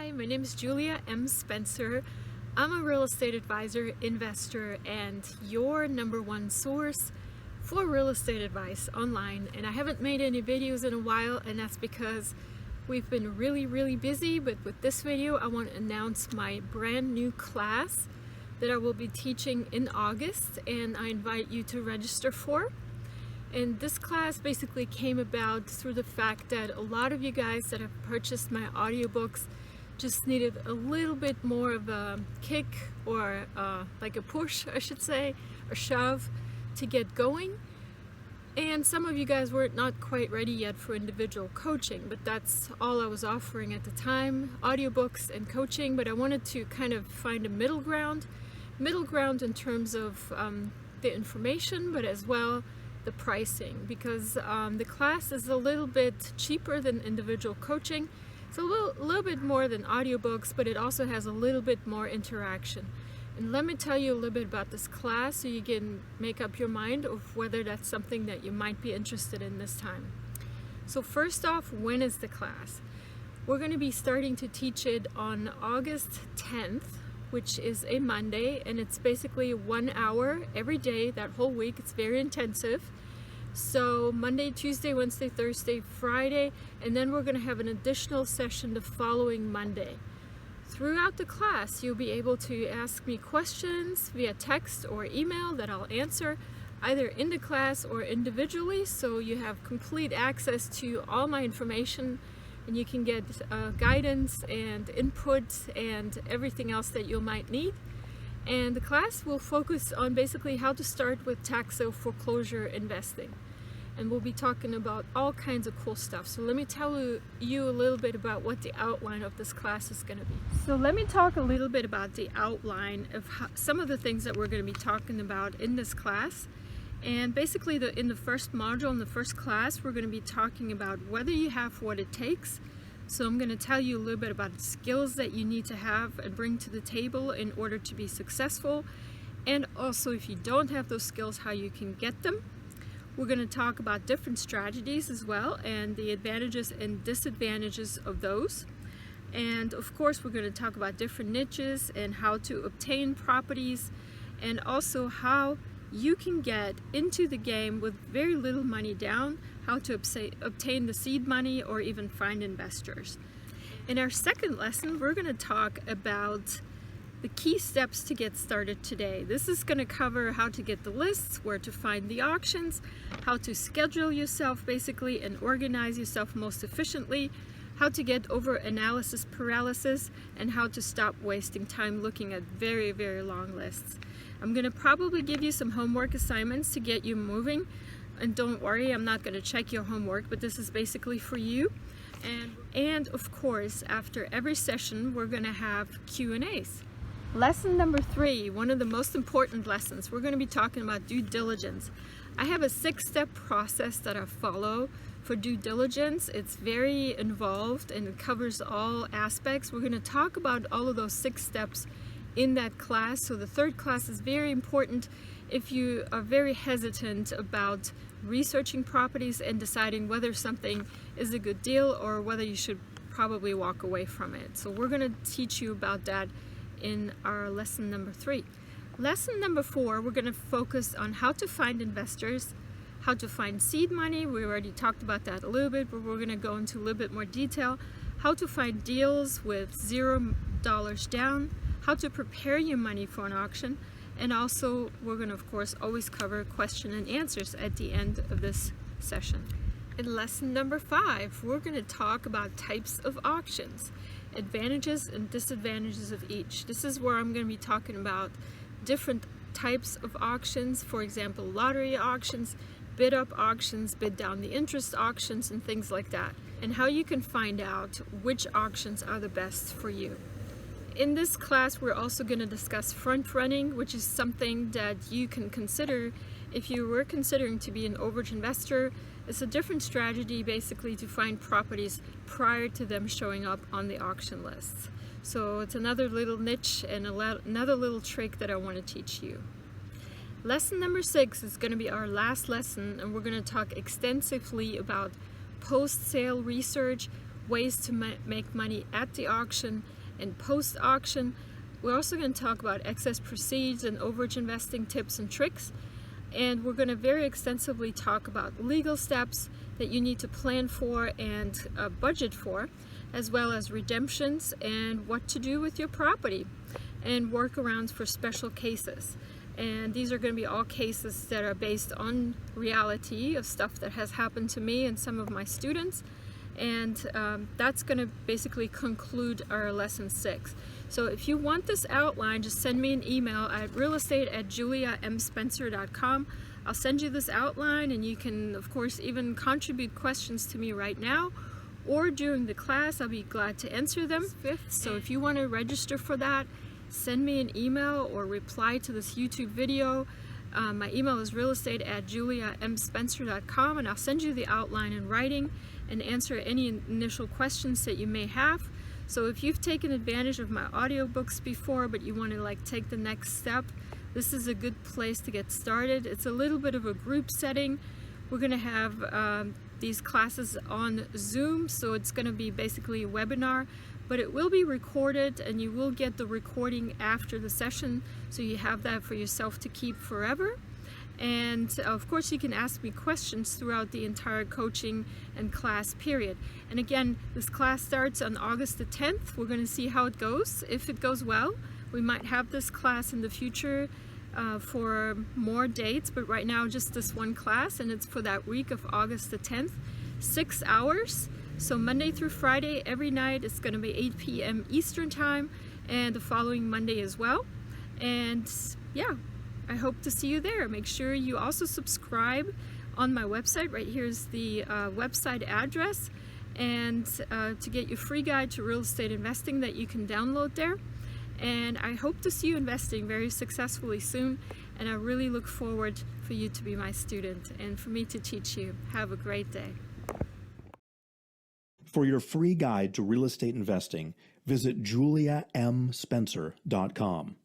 Hi, my name is Julia M. Spencer. I'm a real estate advisor, investor, and your number one source for real estate advice online. And I haven't made any videos in a while, and that's because we've been really busy. But with this video, I want to announce my brand new class that I will be teaching in August, and I invite you to register for. And this class basically came about through the fact that a lot of you guys that have purchased my audiobooks just needed a little bit more of a kick or like a push, I should say, or shove to get going. And some of you guys were not quite ready yet for individual coaching, but that's all I was offering at the time, audiobooks and coaching. But I wanted to kind of find a middle ground in terms of the information, but as well the pricing, because the class is a little bit cheaper than individual coaching. It's a little bit more than audiobooks, but it also has a little bit more interaction. And let me tell you a little bit about this class so you can make up your mind of whether that's something that you might be interested in this time. So first off, when is the class? We're going to be starting to teach it on August 10th, which is a Monday, and it's basically 1 hour every day that whole week. It's very intensive. So Monday, Tuesday, Wednesday, Thursday, Friday, and then we're going to have an additional session the following Monday. Throughout the class, you'll be able to ask me questions via text or email that I'll answer either in the class or individually, so you have complete access to all my information, and you can get guidance and input and everything else that you might need. And the class will focus on basically how to start with tax sale foreclosure investing. And we'll be talking about all kinds of cool stuff. So let me tell you a little bit about what the outline of this class is going to be. So let me talk a little bit about the outline of some of the things that we're going to be talking about in this class. And basically in the first module, in the first class, we're going to be talking about whether you have what it takes. So I'm going to tell you a little bit about the skills that you need to have and bring to the table in order to be successful. And also, if you don't have those skills, how you can get them. We're going to talk about different strategies as well and the advantages and disadvantages of those. And of course, we're going to talk about different niches and how to obtain properties, and also how you can get into the game with very little money down, how to obtain the seed money or even find investors. In our second lesson, we're going to talk about the key steps to get started today. This is going to cover how to get the lists, where to find the auctions, how to schedule yourself basically and organize yourself most efficiently, how to get over analysis paralysis, and how to stop wasting time looking at very long lists. I'm going to probably give you some homework assignments to get you moving, and don't worry, I'm not going to check your homework, but this is basically for you. And of course, after every session, we're going to have Q&As. Lesson number 3, one of the most important lessons, we're going to be talking about due diligence. I have a 6-step process that I follow for due diligence. It's very involved and it covers all aspects. We're going to talk about all of those 6 steps in that class. So the third class is very important if you are very hesitant about researching properties and deciding whether something is a good deal or whether you should probably walk away from it. So we're going to teach you about that in our lesson number 3. Lesson number 4, we're going to focus on how to find investors, how to find seed money. We already talked about that a little bit, but we're going to go into a little bit more detail. How to find deals with $0 down, how to prepare your money for an auction, and also we're going to of course always cover question and answers at the end of this session. In lesson number 5, we're going to talk about types of auctions, advantages and disadvantages of each. This is where I'm going to be talking about different types of auctions, for example, lottery auctions, bid up auctions, bid down the interest auctions, and things like that, and how you can find out which auctions are the best for you. In this class, we're also going to discuss front running, which is something that you can consider if you were considering to be an overage investor. It's a different strategy basically to find properties prior to them showing up on the auction lists. So it's another little niche and another little trick that I want to teach you. Lesson number 6 is going to be our last lesson, and we're going to talk extensively about post-sale research, ways to make money at the auction, and post-auction. We're also going to talk about excess proceeds and overage investing tips and tricks. And we're going to very extensively talk about legal steps that you need to plan for and budget for, as well as redemptions and what to do with your property, and workarounds for special cases. And these are going to be all cases that are based on reality of stuff that has happened to me and some of my students. And that's going to basically conclude our lesson 6. So if you want this outline, just send me an email at realestate@juliamspencer.com. I'll send you this outline, and you can, of course, even contribute questions to me right now or during the class. I'll be glad to answer them. So if you want to register for that, send me an email or reply to this YouTube video. My email is realestate@juliamspencer.com, and I'll send you the outline in writing and answer any initial questions that you may have. So if you've taken advantage of my audiobooks before, but you want to take the next step, this is a good place to get started. It's a little bit of a group setting. We're going to have these classes on Zoom, so it's going to be basically a webinar, but it will be recorded, and you will get the recording after the session, so you have that for yourself to keep forever. And of course, you can ask me questions throughout the entire coaching and class period. And again, this class starts on August the 10th. We're going to see how it goes. If it goes well, we might have this class in the future for more dates, but right now just this one class, and it's for that week of August the 10th, 6 hours. So Monday through Friday, every night. It's going to be 8 p.m. Eastern time, and the following Monday as well. And yeah, I hope to see you there. Make sure you also subscribe on my website. Right here's the website address, and to get your free guide to real estate investing that you can download there. And I hope to see you investing very successfully soon, and I really look forward for you to be my student and for me to teach you. Have a great day. For your free guide to real estate investing, visit juliamspencer.com.